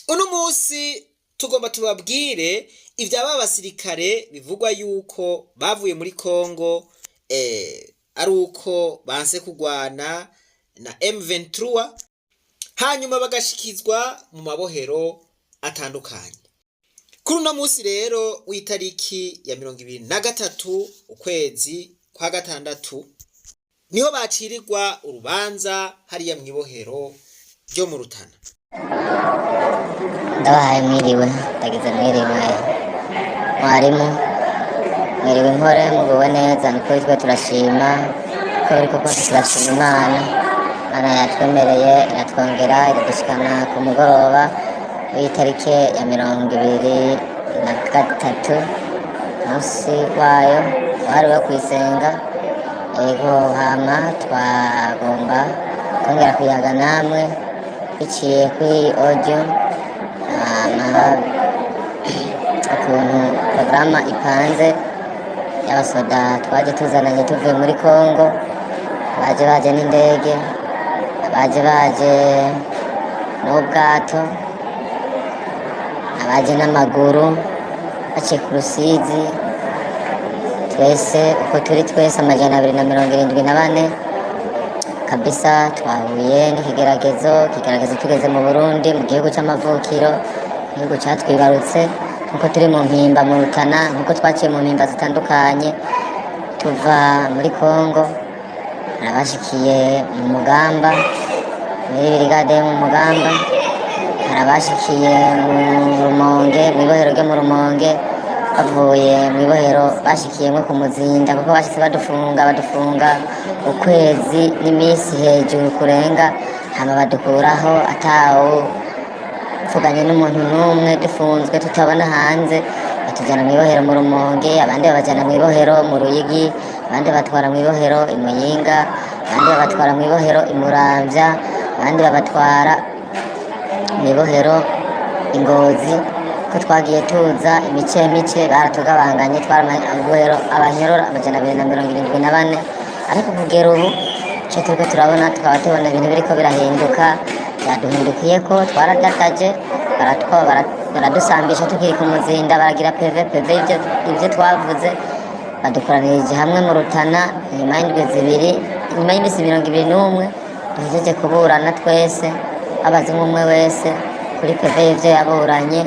uno munsi tugomba tubabwire ivy'aba basirikare bivugwa yuko bavuye muri Kongo ari uko banse kugwana na M23 hanyuma bagashikizwa mu mabohero atandukanye. Kuri uno munsi rero w'itariki ya 23 ukwezi kwa gatandatu niho bacirirwa urubanza hariya mw'ibohero ryo mu Rutana. Ndabahaye mwiriwe, ndagize mwiriwe mwarimu, mwiriwe mpore muguwe neza. Nukuri twe turashima ko biriko kose turashima Imana yatwemereye iratwongera iradushikana ku mugoroba w'itariki ya 23 musi wayo wahariwe kwisenga. Ego hama twagomba kongera kuyaga namwe biciye kuri audio ukuntu programa ipanze y'abasoda twaje tuzananye tuvuye muri Kongo, baje n'indege, baje n'ubwato, abaje n'amaguru baciye ku Rusizi. Twese uko turi twese 274 kabisa twahuye n'ikigeragezo tugeze mu Burundi, mu gihugu c'amavukiro, igihugu catwibarutse. Nkuko turi mu mpimba mu Rutana, nkuko twaciye mu mpimba zitandukanye tuva muri Kongo, harabashikiye mu Mugamba muri brigade yo mu Mugamba, harabashikiye mu Rumonge mw'ibohero ryo mu Rumonge. Bavuye mw'ibohero bashikiye nko ku Muzinda, kuko bashitse badufunga ukwezi n'imisi hejuru kurenga, hama badukuraho atawo tuvuganye n'umuntu n'umwe, dufunzwe tutabona hanze. Batujana mw'ibohero mu Rumonge, abandi babajana mw'ibohero mu Ruyigi, abandi batwara mw'ibohero i Muyinga, abandi babatwara mw'ibohero i Muramvya, abandi babatwara mw'ibohero i Ngozi. Ko twagiye tuza imice baratugabanganye, twarabohero abanyorora 274. Ariko kugera ubu ico turiko turabona, tukaba tubona ibintu biriko birahinduka, byaduhindukiye ko twaradataje, baradusambisha tukiri ku Muzinda, baragira PV ivyo twavuze, badukoranirije hamwe mu Rutana nyuma y'imisi 21 duhejeje kuburana twese, abaza umwe wese kuri PV ivyo yaburanye.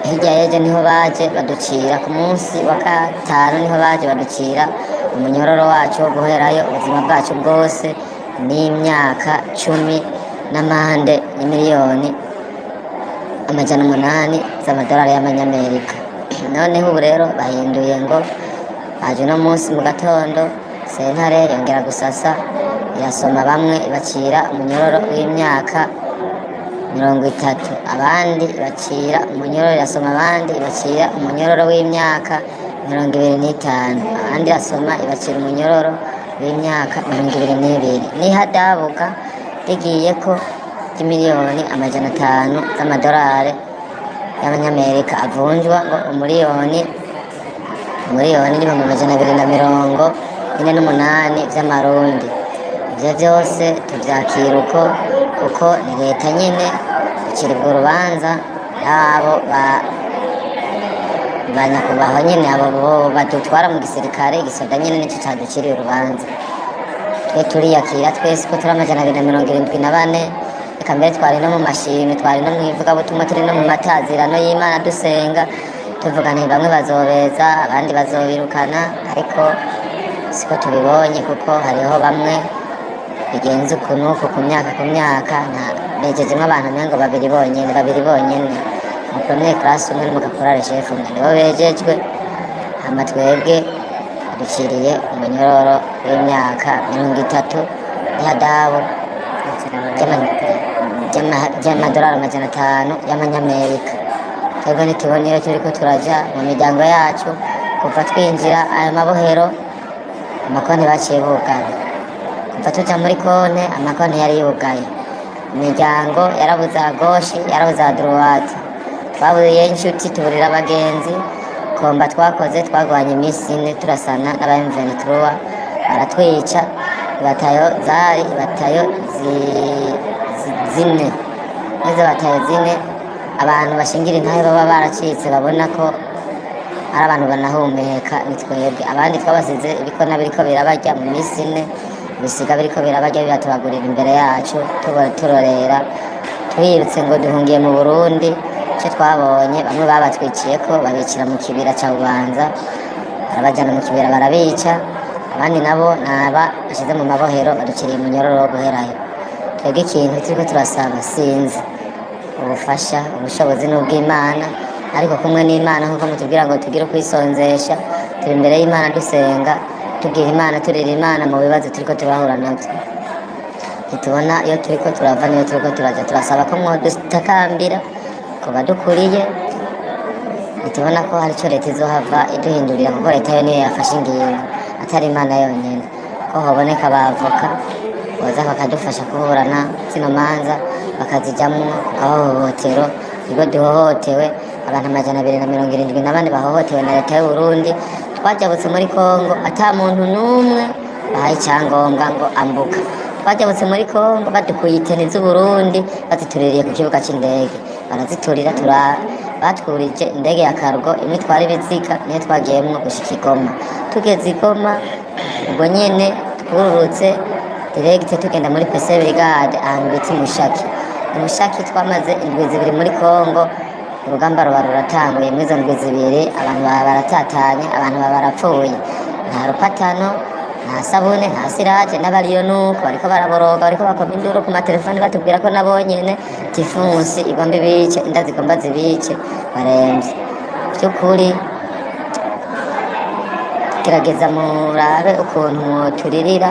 Hirya yeje niho baje baducira ku munsi wa gatanu, niho baje baducira umunyororo wacu wo guherayo ubuzima bwacu bwose n'imyaka 10 n'amande y'imiliyoni 800 z'amadolari y'amanyamerika. Noneho ubu rero bahinduye ngo baje no munsi mu gatondo sentare yongera gusasa, irasoma bamwe ibacira umunyororo w'imyaka 30, abandi bacira umunyororo, irasoma abandi ibacira umunyororo w'imyaka 25, abandi asoma ibacira umunyororo w'imyaka 22. Nihadabuka rigiye ko imiliyoni 500 z'amadolari y'abanyamerika avunjwa ngo umuliyoni n'ibihumbi 248 vy'amarundi. Ivyo vyose tuvyakira kuko ni leta nyene iciribwa urubanza yabo banyakubahwa nyene, abo badutwara mu gisirikare, igisoda nyene nico caduciriye urubanza. Twe turiyakira twese ko turi 274, eka mbere twari no mu mashimwe, twari no mw'ivugabutumwa, turi no mu matazirano y'Imana dusenga tuvuga nti bamwe bazobeza abandi bazobirukana, ariko siko tubibonye, kuko hariho bamwe bigenze ukuntu ku myaka nejejemo abantu ngo babiri bonyene mu premier class umwe mu caporal chef umwe nibo bejejwe. Hama twebwe duciriye umunyororo w'imyaka 30 y'adabu y'amadolari 500 y'amanyamerika. Twebwe nitubonye turiko turaja mu miryango yacu, kuva twinjira ayo mabohero amakonti baciye bugana, kuva tuja muri konte amakonti yari yugaye, imiryango yarabuze agoshi, yarabuze droite. Twabuye inshuti, tuburira abagenzi, komba twakoze, twagwanye imisi 4 turasana n'aba M23, baratwica. Batayo zine n'izo bataye zine abantu bashingira intahe baba baracitse babona ko ari abantu banahumeka ni twebwe. Abandi twabasize ibikona biriko birabarya mu minsi ine, ibisiga biriko birabarya biratubagurira imbere yacu turorera twirutse ngo duhungiye mu Burundi. Icyo twabonye bamwe babatwiciyeko babicira mu kibira ca Bubanza, barabajyana mu kibira barabica, abandi nabo naba bashize mu mabohero baduciriye umunyororo wo guherayo. Twebwe ikintu turiko turasaba sinzi ubufasha, ubushobozi n'ubw'Imana, ariko kumwe n'Imana nk'uko mutubwira ngo tugire ukwisonzesha, turi imbere y'Imana dusenga, tubwira Imana, turira Imana mu bibazo turiko turahura navyo. Ntitubona iyo turiko turava n'iyo turiko turaja, turasaba ko mwodutakambira ku badukuriye. Ntitubona ko hari ico leta izohava iduhindurira, kuko leta yo niyo yafashe ingingo atari Imana yonyene, ko hoboneka abavoka boza bakadufasha kuburana zino manza bakazijamwo ku gahohotero. Ubwo duhohotewe abantu 274 bahohotewe na leta y'u Burundi, twajabutse muri Kongo ata muntu n'umwe bahaye icyangombwa ngo ambuka. Twajabutse muri Kongo badukuye iteni z'u Burundi bazituririye ku kibuga c'indege, baraziturira batwurije indege ya cargo imwe twari ibiziga niyo twagiyemwo gushika i Goma. Tugeze i Goma ubwo nyene twururutse direct tugenda muri PC Brigade ahantu bita Mushaki twamaze indwi zibiri muri Kongo. Urugamba ruba ruratanguye, muri izo ndwi zibiri abantu baba baratatanye, abantu baba barapfuye, nta rupatano, nta sabune, nta siraje, n'abariyo nuko bariko baraboroga, bariko bakoma induru ku matelefoni batubwira ko nabo nyene tifunsi igomba ibice, inda zigomba zibice, baremvye. By'ukuri gerageza murabe ukuntu mwoturirira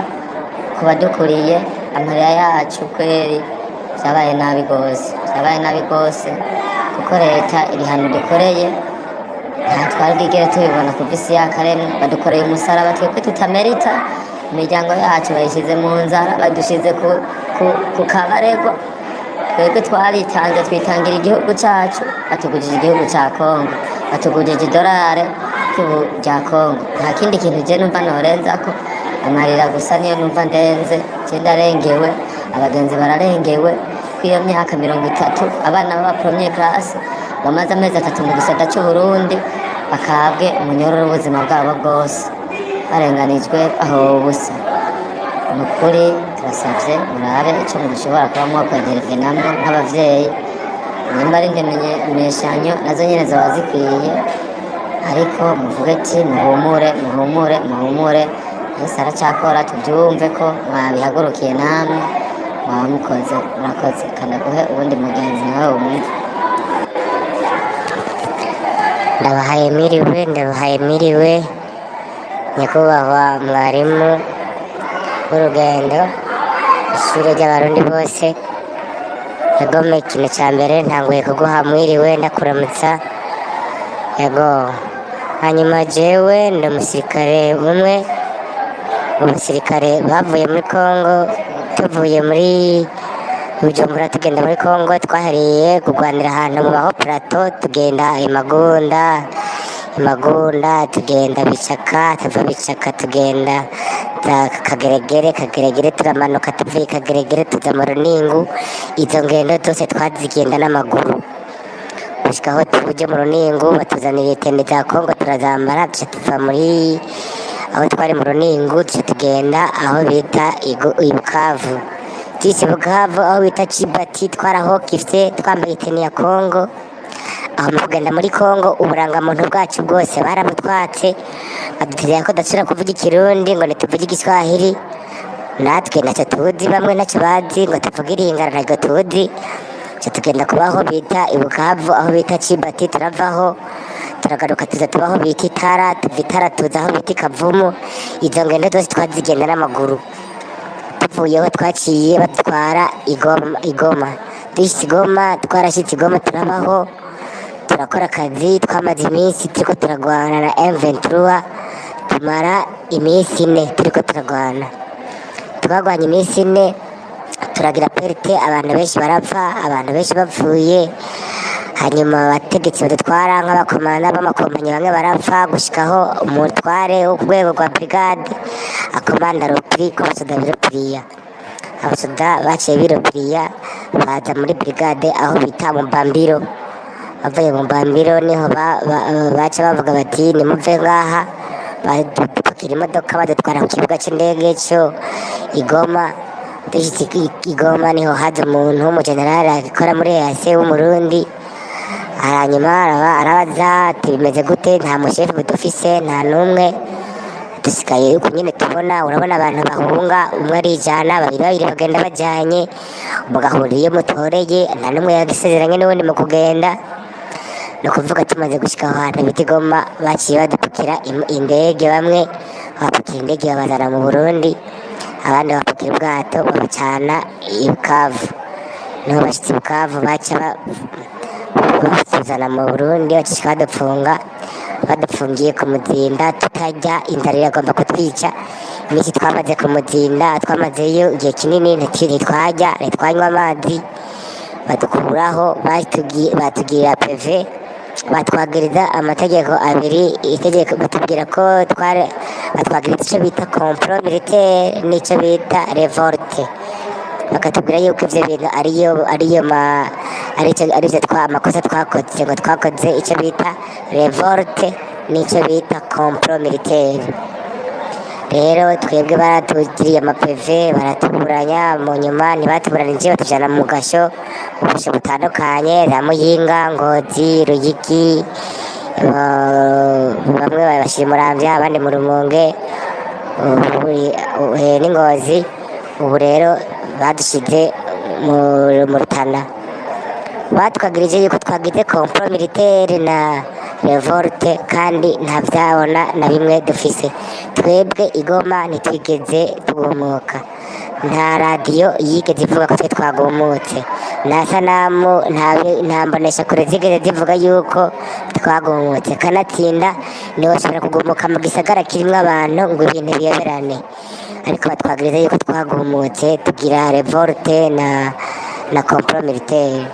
ku badukuriye, amarira yacu kweri vyabaye nabi gose, kuko leta ibihano dukoreye nta twari bwigere tubibona ku visi y'akaremwe. Badukoreye umusaraba twebwe tutamerita, imiryango yacu bayishize mu nzara, badushize ku kabaregwa. Twebwe twaritanze, twitangira igihugu cacu, batugujije igihugu ca Kongo, batugujije idolare rya Kongo. Nta kindi kintu je numva norenzako, amarira gusa niyo numva ndenze. Je ndarengewe, abagenzi bararengewe kw'iyo myaka 30, abana baba premier class bamaze amezi 3 mu gisata c'u Burundi bakabwe umunyororo w'ubuzima bwabo bwose, barenganijwe aho ubusa. Nukuri turasavye murabe ico mushobora kuba mwakwegerejwe namwe nk'abavyeyi, nimba ari indemeshanyo nazo nyene zoba zikwiye, ariko muvuge ati muhumure, Yesu aracakora, tubyumve ko mwabihagurukiye namwe mwaba murakoze. Kanaguhe ubundi mugenzi nawe wumve. Ndabahaye miriwe nyakubahwa mwarimu w'urugendo ishure ry'abarundi bose. Yagome ikintu ca mbere ntanguye kuguha mwiriwe ndakuramutsa. Yego, hanyuma jewe ndi umusirikare umwe mu basirikare bavuye muri Kongo, tuvuye muri Bujumbura tugenda muri Kongo, twahereye kurwanira ahantu mu baho plateau, tugenda Imagunda, tugenda Bicaka, tuva Bicaka tugenda Kageregere, turamanuka tuvuye Kageregere tuza mu Runingu. Izo ngendo zose twazigenda n'amaguru gushika aho tuje mu Runingu, batuzanira itende za Kongo turazambara, duca tuva muri aho twari mu Runingu duca tugenda aho bita Bukavu. Tisi Bukavu aho bita Cibati, twarahokifye twambaye iteni ya Kongo. Aho mu kugenda muri Kongo uburangamuntu bwacu bwose baramutwatse, badutera ko dashobora kuvuga Ikirundi ngo ntituvuge Igiswahili, natwe ntacyo tuzi, bamwe ntacyo bazi ngo tuvuge Iringara ntabwo tuzi. Tugenda kubaho bita Bukavu, aho bita Cibati, turavaho turagaruka tuza tubaho bita Itara, tuva Itara tuza aho bita Kavumu. Izo ngendo zose twazigenda n'amaguru. Tuvuyeho twaciye batwara Igoma, dushitse Igoma, twarashitse Igoma turabaho turakora akazi. Twamaze iminsi turiko turagwana na M23, tumara iminsi 4 turiko turagwana. Twagwanye iminsi 4 turagira perte, abantu benshi barapfa, abantu benshi bapfuye. Hanyuma abategetsi badutwara nk'abakomanda b'amakompanyi bamwe barapfa, gushikaho umutware wo ku rwego rwa brigade akomanda Ropri ko abasoda biropiriya, abasoda baciye biropiriya baza muri brigade aho bita mu Mbambiro. Bavuye mu Mbambiro niho baca bavuga bati nimuve ngaha, badupakira imodoka badutwara ku kibuga cy'indege cyo Igoma. Dushitse Igoma niho haza umuntu w'umujenerali akora muri EAC w'umurundi, hanyuma arabaza ati bimeze gute, nta mushefu dufise nta n'umwe, dusigaye uko nyine tubona, urabona abantu bahunga, umwe arijana, babiri bagenda bajyanye, mugahurira iyo mutoreye, nta n'umwe yagisezeranye n'ubundi mu kugenda. Ni ukuvuga tumaze gushyika aho hantu bita Igoma, baciye badupakira indege, bamwe bapakira indege babazana mu Burundi, abandi bapakira ubwato babacana i Bukavu. Niho bashyitse i Bukavu baca batuzana mu Burundi, bacishika badufungiye ku Muzinda tutarya, inzara iragomba kutwica. Iminsi twamaze ku Muzinda, twamazeyo igihe kinini ntitwarya ntitwanywa amazi, badukuraho batugirira PV, batwagiriza amategeko abiri. Itegeko batubwira ko batwagiriza icyo bita complot militaire n'icyo bita revolte, bakatubwira yuko ibyo bintu aribyo amakosa twakoze, ngo twakoze icyo bita revolte n'icyo bita complot militaire. Rero twebwe baratugiriye amapeve, baratuburanya, mu nyuma ntibatuburanije, batujyana mu gasho butandukanye, za Muyinga, Ngozi, Ruyigi, bamwe babashyira i Muramvya, abandi mu Rumonge n'Ingozi. Ubu rero badushyize mu Rutana, batwagirije yuko twagize complot militaire na revolte, kandi nta byabona na bimwe dufise. Twebwe Igoma ntitwigeze tugumuka, nta radiyo yigeze ivuga ko twe twagumutse, nta sanamu, nta mbonesha kure zigeze zivuga yuko twagumutse. Kanatsinda niho ushobora kugumuka mu gisagara kirimo abantu ngo ibintu biyoberane, ariko batwagiriza yuko twagumutse tugira revolte na complot militaire.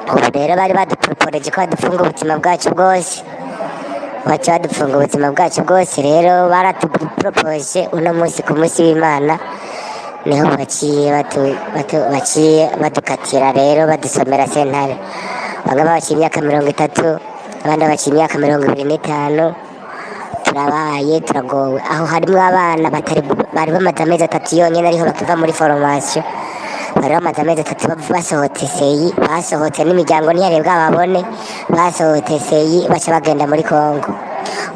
Ubu rero bari baduporoporeje ko badufunga ubuzima bwacu bwose, baca badufunga ubuzima bwacu bwose. Rero baratuporopoje uno munsi ku munsi w'Imana niho baciye badukatira, rero badusomera sentare. Bamwe babaciye imyaka 30, abandi babaciye imyaka 25. Turabaye turagowe, aho harimo abana bari bamaze amezi 3 yonyine ariho bakiva muri formation, bari bamaze amezi 3 basohotse seyi, basohotse n'imiryango ntiyari bwababone, basohotse seyi baca bagenda muri Kongo.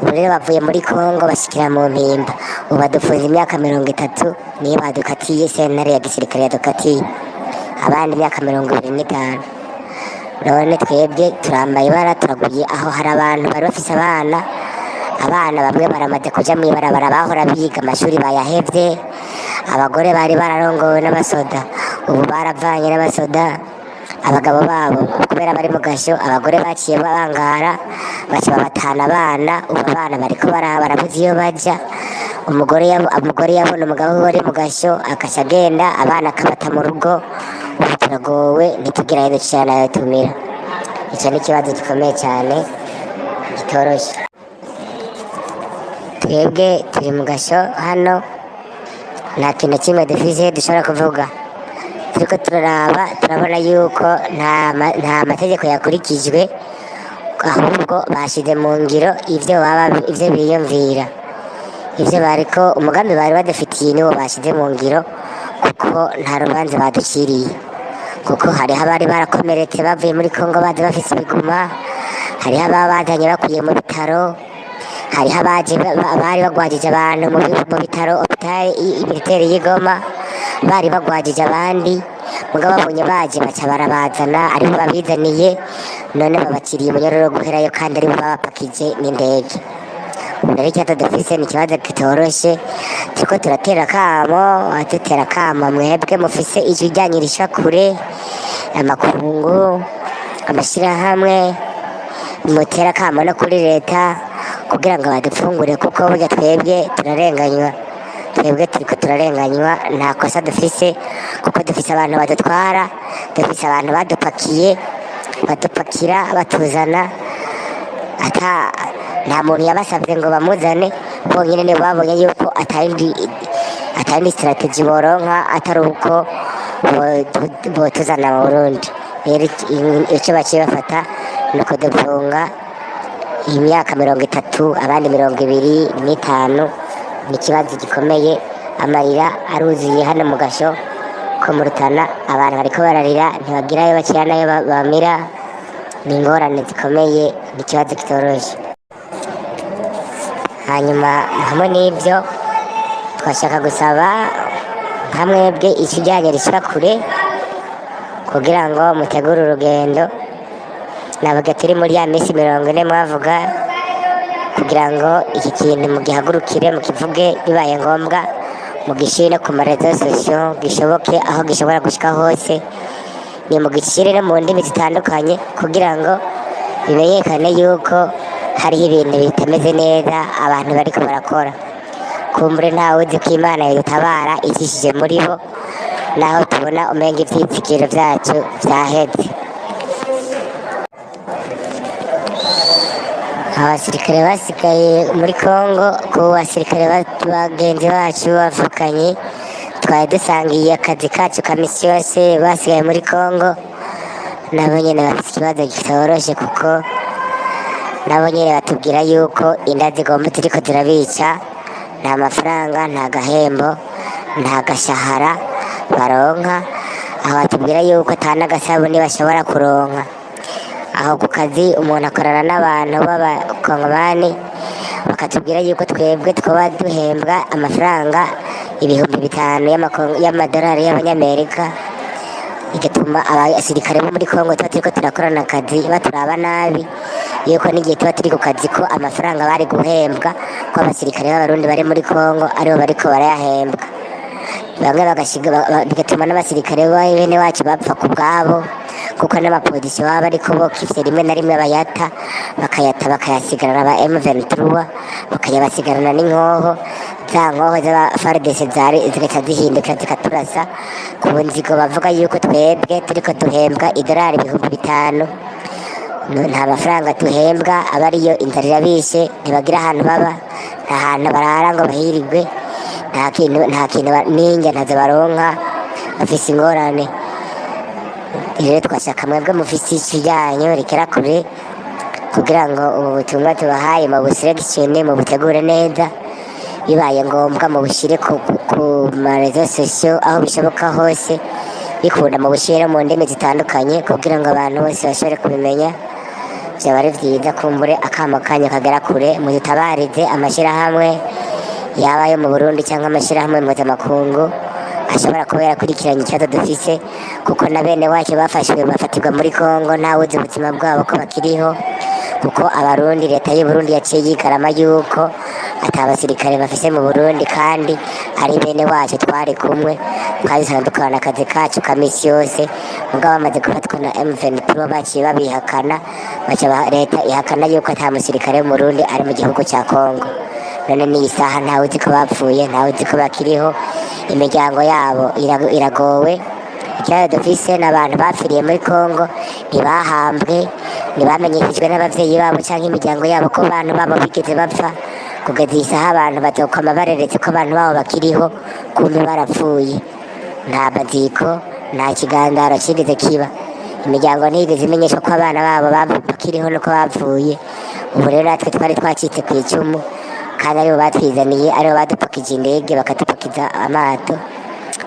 Ubu rero bavuye muri Kongo bashyikira mu Mpimba, ubu badufunze imyaka 30, niyo badukatiye, sentare ya gisirikare yadukatiye, abandi imyaka 25. None twebwe turambaye ibara, turaguye aho hari abantu bari bafise abana bamwe baramaze kuja mw'ibarabara, bahora biga amashuri bayahevye, abagore bari bararongowe n'abasoda, ubu baravanye n'abasoda abagabo babo kubera bari mu gasho. Abagore baciye babangara, baca babatana abana, ubu abana bariko barabuze iyo baja. Umugore yabona umugabo we ari mu gasho akaca agenda, abana akabata mu rugo. Ubu turagowe, ntitugira aho ducana nayo tumira. Icyo ni ikibazo gikomeye cyane kitoroshe. Twebwe turi mu gasho hano, nta kintu kimwe dufise dushobora kuvuga. Turiko turaraba, turabona yuko nta mategeko yakurikijwe, ahubwo bashize mu ngiro ivyo biyumvira, ivyo bariko umugambi bari badafitiye niwo bashize mu ngiro, kuko nta rubanza baduciriye. Kuko hariho abari barakomeretse bavuye muri Kongo baje bafise ibiguma, hariho ababazanye bakuye mu bitaro, hariho bari bagwajije abantu mu bitaro hôpital militaire y'Igoma, bari bagwajije abandi, mugabo babonye baje baca barabazana, aribo babizaniye, none babakiriye umunyororo guherayo, kandi aribo babapakije n'indege. Rero ikibazo dufise ni ikibazo kitoroshe, turiko turatera akamo mwebwe mufise ijwi ryanyu risha kure, amakungu, amashirahamwe, mutera akamo no kuri leta kugira ngo badufungure, kuko burya twebwe turarenganywa. Twebwe turiko turarenganywa, nta kosa dufise, kuko dufise abantu badutwara, dufise abantu badupakira batuzana, nta muntu yabasabye ngo bamuzane, bonyine nibo babonye yuko atari strategy boronka, atari uko botuzana mu Burundi. Rero icyo baciye bafata ni ukudufunga imyaka 30 abandi 25. Ni ikibazo gikomeye, amarira aruzuye hano mu gasho ko mu Rutana, abantu bariko bararira ntibagira ayo bakira n'ayo bamira. Ni ingorane zikomeye, ni ikibazo kitoroshe. Hanyuma hamwe n'ibyo twashaka gusaba nka mwebwe ikijyanye rishira kure kugira ngo mutegure urugendo, navuga turi muri ya minsi 40 mwavuga, kugira ngo iki kintu mugihagurukire mukivuge, bibaye ngombwa mugishire ku marezo sosiyo gishoboke aho gishobora gushika hose, ni mugishire no mu ndimi zitandukanye kugira ngo bimenyekane yuko hariho ibintu bitameze neza abantu bariko barakora. Kumbure ntawe uzi ko Imana yadutabara ikishije muri bo, naho tubona umenga ivyizigiro vyacu vyaheze. Abasirikare basigaye muri Kongo, ku basirikare bagenzi bacu bavukanye twari dusangiye akazi kacu ka misi yose, basigaye muri Kongo nabo nyene bafite ikibazo kitoroshe, kuko nabo nyene batubwira yuko inda zigomba turiko turabica, nta mafaranga, nta gahembo, nta gashahara baronka. Aho batubwira yuko ata n'agasabuni bashobora kuronka. Aho ku kazi umuntu akorana n'abantu b'abakongomani, bakatubwira yuko twebwe twaba duhembwa amafaranga 5,000 y'amadolari y'abanyamerika, bigatuma abasirikare bo muri Kongo tuba turiko turakorana akazi baturaba nabi, yuko n'igihe tuba turi ku kazi ko amafaranga bari guhembwa ko abasirikare b'abarundi bari muri Kongo aribo bariko barayahembwa. Bamwe bigatuma n'abasirikare bene wacu bapfa ku bwabo, kuko n'abapolisi baba bariko bokivye rimwe na rimwe bayata bakayasigarana aba M23, bakayabasigarana n'inkoho, za nkoho z'aba FARDC zigaca zihinduka zikaturasa ku nzigo. Bavuga yuko twebwe turiko duhembwa idolari 5,000, nta mafaranga duhembwa, aba ariyo inzara irabishe, ntibagira ahantu baba, nta hantu barara ngo bahirigwe, nta kintu n'injya ntazo baronka, bafise ingorane. Rero twashaka mwebwe mufise ikijyanyo rikera kure kugira ngo ubu butumwa tubahaye mubuselekishene, mubutegure neza, bibaye ngombwa mubushyire ku marezo sosiyo aho bishoboka hose, bikunda mubushyire mu ndimi zitandukanye kugira ngo abantu bose bashobore kubimenya. Byaba ari byiza, kumbure akamo kanya kagera kure, mudutabarize amashyirahamwe yaba ayo mu Burundi cyangwa amashyirahamwe mpuzamakungu ashobora kuba yarakurikiranye ikibazo dufise, kuko na bene wacu bafashwe bafatirwa muri Kongo ntawe uzi ubuzima bwabo ko bakiriho, kuko abarundi, leta y'u Burundi yaciye yigarama yuko ata basirikare bafise mu Burundi, kandi ari bene wacu twari kumwe, twazisanzwe dukorana akazi kacu ka misi yose. Mugabo bamaze gufatwa na M23 baciye babihakana, leta ihakana yuko ata musirikare mu Burundi ari mu gihugu cya Kongo. None n'iyi saha ntawe uzi ko bapfuye, ntawe uzi ko bakiriho, imiryango yabo iragowe. Ikibazo dufise n'abantu bapfiriye muri Kongo ntibahambwe, ntibamenyeshejwe n'abavyeyi babo cyangwa imiryango yabo ko abantu babo bigeze bapfa. Kugeza iyi saha abantu bazokoma bareretse ko abantu babo bakiriho, kumbe barapfuye. Nta baziko, nta kigandaro kigeze kiba, imiryango ntiyigeze imenyeshwa ko abana babo bakiriho nuko bapfuye. Ubu rero natwe twari twacitse ku icumu, kandi aribo batwizaniye, aribo badupakije indege bakatupakiza amato.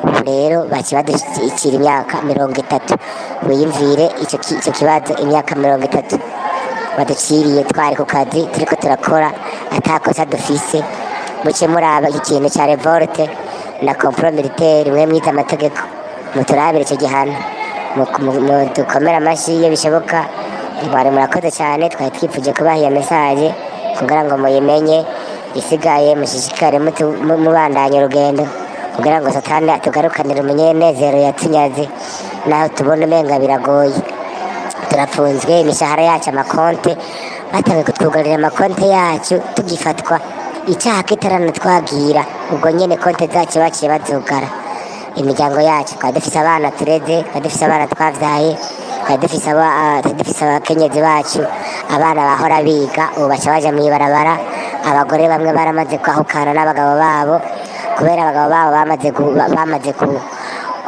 Ubu rero baci badushyikira imyaka 30. Wiyumvire icyo kibazo, imyaka 30 baduciriye twari ku kazi turiko turakora atakosa dufise. Muce muraba ikintu cya revolte na complot militaire, mwe mwize amategeko, muturabire icyo gihano, mudukomera amashyi iyo bishoboka. Bari murakoze cyane, twari twifuje kubaha iyo message kugira ngo muyimenye. Isigaye mushishikare mubandanya urugendo kugira ngo satani atugarukanire umunyenezero yatunyaze, naho tubona umenga biragoye. Turafunzwe, imishahara yacu, amakonte batangiye kutwugarira amakonte yacu tugifatwa, icyaha kitaranatwagira, ubwo nyene konte zacu baciye bazugara. Imiryango yacu twari dufise abana tureze, twari dufise abana twavyaye, twari dufise abakenyezi bacu, abana bahora biga ubu baca baja mw'ibarabara. Abagore bamwe baramaze kwahukana n'abagabo babo, kubera abagabo babo bamaze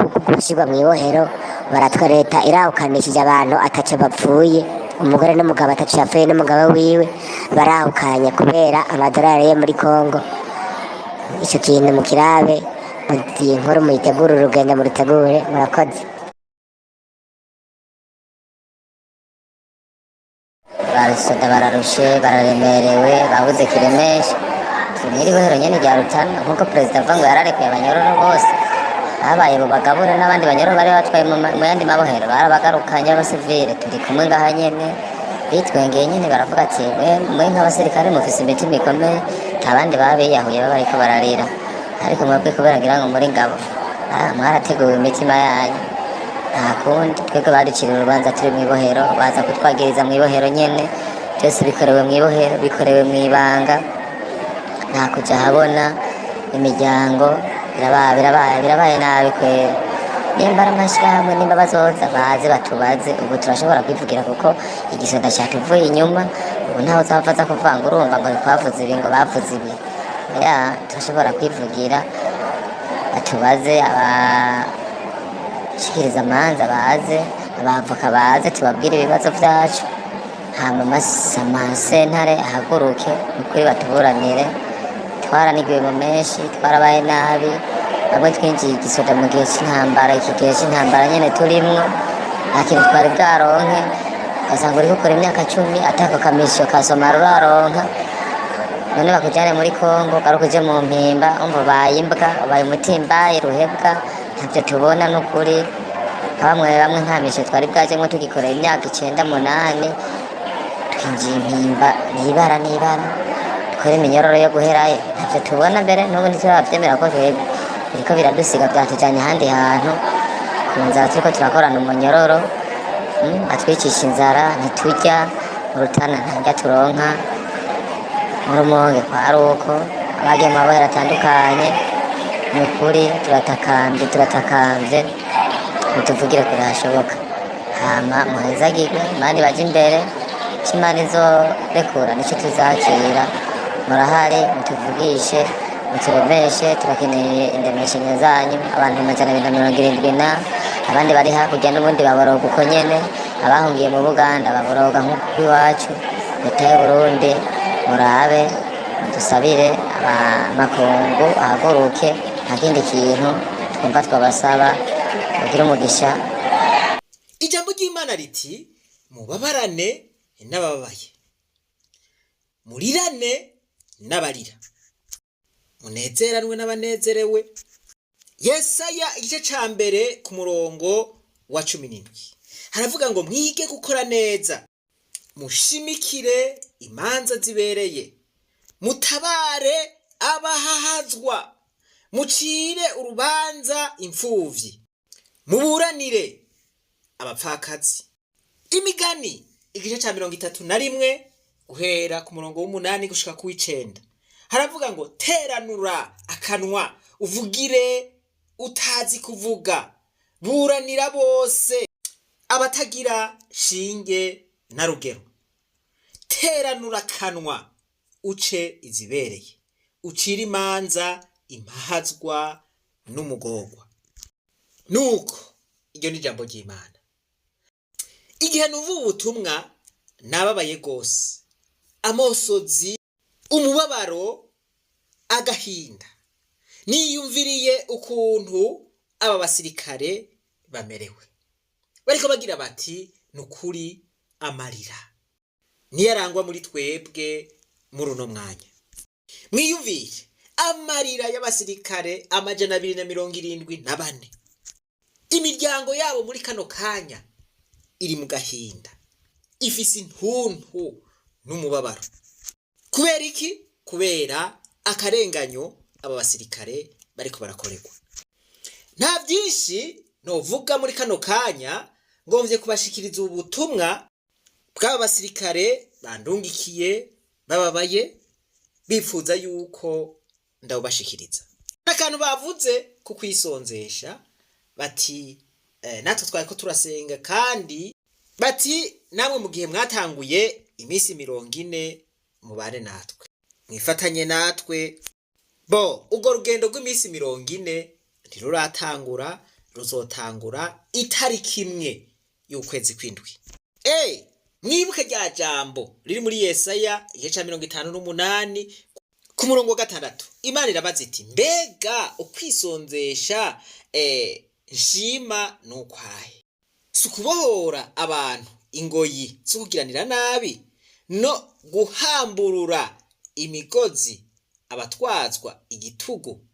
gushyirwa mu ibohero baratwa leta irahukanishije abantu ataco bapfuye umugore n'umugabo ataco yapfuye n'umugabo wiwe barahukanye kubera amadolari yo muri Kongo. Ico kintu mukirabe iyi nkuru muyitegure urugendo murutegure murakoze. Barasoda bararushe bararemerewe babuze kiremesha ntiribohero nyene rya Rutana nkuko perezida avuga ngo yararekuye abanyororo bose habaye bubagabure n'abandi banyororo bari batwaye mu yandi mabohero barabagarukanye abasivile turi kumwe ngaha nyene bitwengeye nyene baravuga ati mwe nk'abasirikare mufise imitima ikomeye abandi babiyahuye baba bariko bararira ariko mwebwe kubera ngira ngo muri ngabo mwarateguwe imitima yanyu nta kundi twebwe badicira urubanza turi mu ibohero baza kutwagiriza mu ibohero nyene byose bikorewe mu ibohero bikorewe mu ibanga nta kuja habona imiryango birabaye nabi kwera nimba ari amashirahamwe nimba bazoza baze batubaze ubu turashobora kwivugira kuko igisoda cyatuvuye inyuma ubu ntaho uzavaza kuvanga urumva ngo twavuze ibi ngo bavuze ibi ya turashobora kwivugira batubaze abashikiriza amanza baze abavoka baze tubabwire ibibazo vyacu hama amasentare ahaguruke ukuri batuburanire twaranigiwe mu menshi twarabaye nabi bamwe twinjiye igisoda mu gihe c'intambara iki gihe c'intambara nyene turimwo nta kintu twari bwaronke ugasanga uriko ukora imyaka 10 atako kamisho kasomara uraronka none bakujane muri Kongo garuka uje mu mpimba umva bayimbwa bayi mutimbaye ruhebwa ntavyo tubona n'ukuri bamwe nta misho twari bwajemwo tugikorera imyaka 9-8 twinjiye impimba nibara kuri minyororo yo guherayo ntavyo tubona mbere n'ubu ntituravyemera ko twebwe biriko biradusiga byatujanye ahandi hantu ku nzara turiko turakorana umunyororo atwicisha inzara ntiturya mu Rutana ntarya turonka mu Rumonge kwari uko abagiye mu mabohero atandukanye ni ukuri turatakambye mutuvugire kure hashoboka hama muhezagirwe imana baje imbere c'imana izorekura nico tuzakira murahari mutuvugishe muturemeshe turakeneye indemeshanyo zanyu abantu 270 abandi bari hakurya n'ubundi baboroga uko nyene abahungiye mu Buganda baboroga nk'uko iwacu leta y'u Burundi murabe dusabire amakungu ahaguruke nta kindi kintu twumva twabasaba kugira umugisha. Ijambo ry'Imana riti mubabarane n'ababaye murirane n'abarira munezeranwe n'abanezerewe. Yesaya igice ca mbere ku murongo wa 17 haravuga ngo mwige gukora neza mushimikire imanza zibereye mutabare abahahazwa mucire urubanza imfuvyi muburanire abapfakazi. Imigani igice ca 31 guhera ku murongo w'8 gushika ku 9 haravuga ngo teranura akanwa uvugire utazi kuvuga buranira bose abatagira shinge na rugero. Teranura akanwa uce izibereye ucira imanza impahazwa n'umugorwa. Nuko iryo ni ijambo ry'Imana. Igihe nuvuga ubutumwa nababaye gose amosozi umubabaro agahinda niyumviriye ukuntu aba basirikare bamerewe bariko bagira bati nukuri amarira niyarangwa muri twebwe muri uno mwanya. Mwiyumvire amarira y'abasirikare 274 imiryango yabo muri kano kanya iri mu gahinda ifise intuntu n'umubabaro. Kubera iki? Kubera akarenganyo aba basirikare bariko barakorerwa. Nta byinshi novuga muri kano kanya ngomvye kubashikiriza ubutumwa bw'aba basirikare bandungikiye bababaye bifuza yuko ndabashikiriza. Akantu bavuze ku kwisonzesha bati natwe twariko turasenga kandi bati namwe mu gihe mwatanguye iminsi 40 mubane natwe mwifatanye natwe bo ubwo rugendo rw'iminsi 40 ntiruratangura ruzotangura itariki imwe y'ukwezi kw'indwi. Mwibuke rya jambo riri muri Yesaya igice ca 58 ku murongo wa 6. Imana irabaza iti mbega ukwisonzesha nshima nukwahe? Si ukubohora abantu ingoyi zo kugiranira nabi no guhamburura imigozi abatwazwa igitugu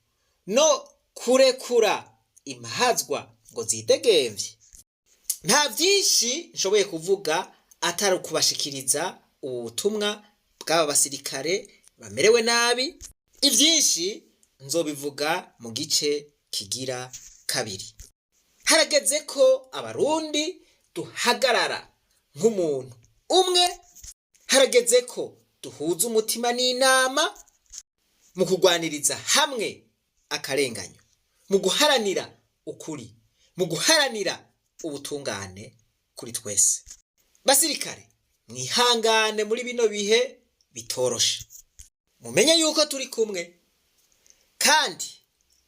no kurekura imahazwa ngo zidegemvye. Nta vyinshi nshoboye kuvuga atari ukubashikiriza ubu butumwa bw'aba basirikare bamerewe nabi. Ivyinshi nzobivuga mu gice kigira kabiri. Harageze ko abarundi duhagarara nk'umuntu umwe, harageze ko duhuza umutima n'inama mu kugwaniriza hamwe akarenganyo, mu guharanira ukuri, mu guharanira ubutungane kuri twese. Basirikare, mwihangane muri bino bihe bitoroshe, mumenye yuko turi kumwe kandi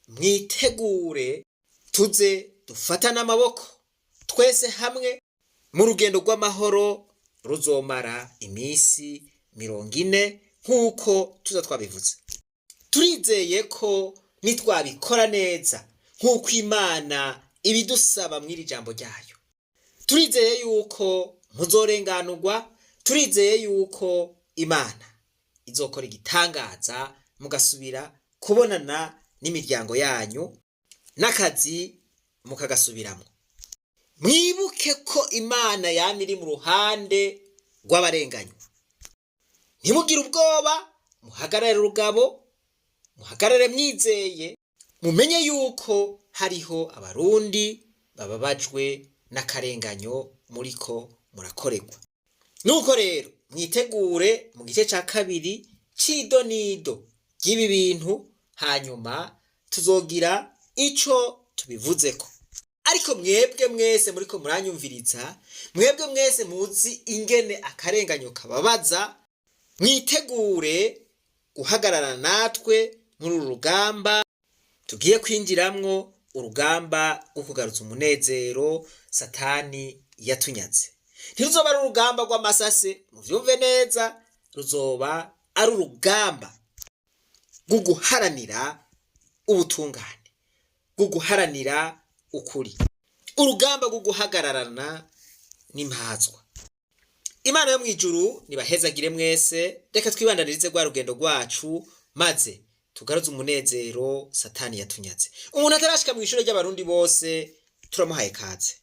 mwitegure tuze dufatane amaboko twese hamwe mu rugendo rw'amahoro ruzomara imisi 40 nk'uko tuza twabivuze. Turizeye ko nitwabikora neza nk'uko Imana ibidusaba mw'iri jambo ryayo, turizeye yuko muzorenganurwa, turizeye yuko Imana izokora igitangaza mugasubira kubonana n'imiryango yanyu n'akazi mukagasubiramwo. Mwibuke ko Imana yama iri mu ruhande rw'abarenganywa. Ntimugire ubwoba, muhagarare rugabo, muhagarare mwizeye, mumenye yuko hariho abarundi bababajwe n'akarenganyo muriko murakorerwa. Nuko rero mwitegure mu gice ca kabiri c'idonido ry'ibi bintu, hanyuma tuzogira ico tubivuzeko. Ariko mwebwe mwese muriko muranyumviriza, mwebwe mwese muzi ingene akarenganyo kababaza, mwitegure guhagarara natwe muri uru rugamba tugiye kwinjiramwo, urugamba rwo kugarutsa umunezero Satani yatunyaze. Ntiruzoba ari urugamba rw'amasase, muvyumve neza, ruzoba ari urugamba rwo guharanira ubutungane, rwo guharanira ukuri, urugamba rwo guhagararana n'impazwa. Imana yo mwijuru nibahezagire mwese. Reka twibandanirize rwa rugendo rwacu maze tugaruze umunezero Satani yatunyaze. Umuntu atarashika mu ishure ry'abarundi bose turamuhaye kaze.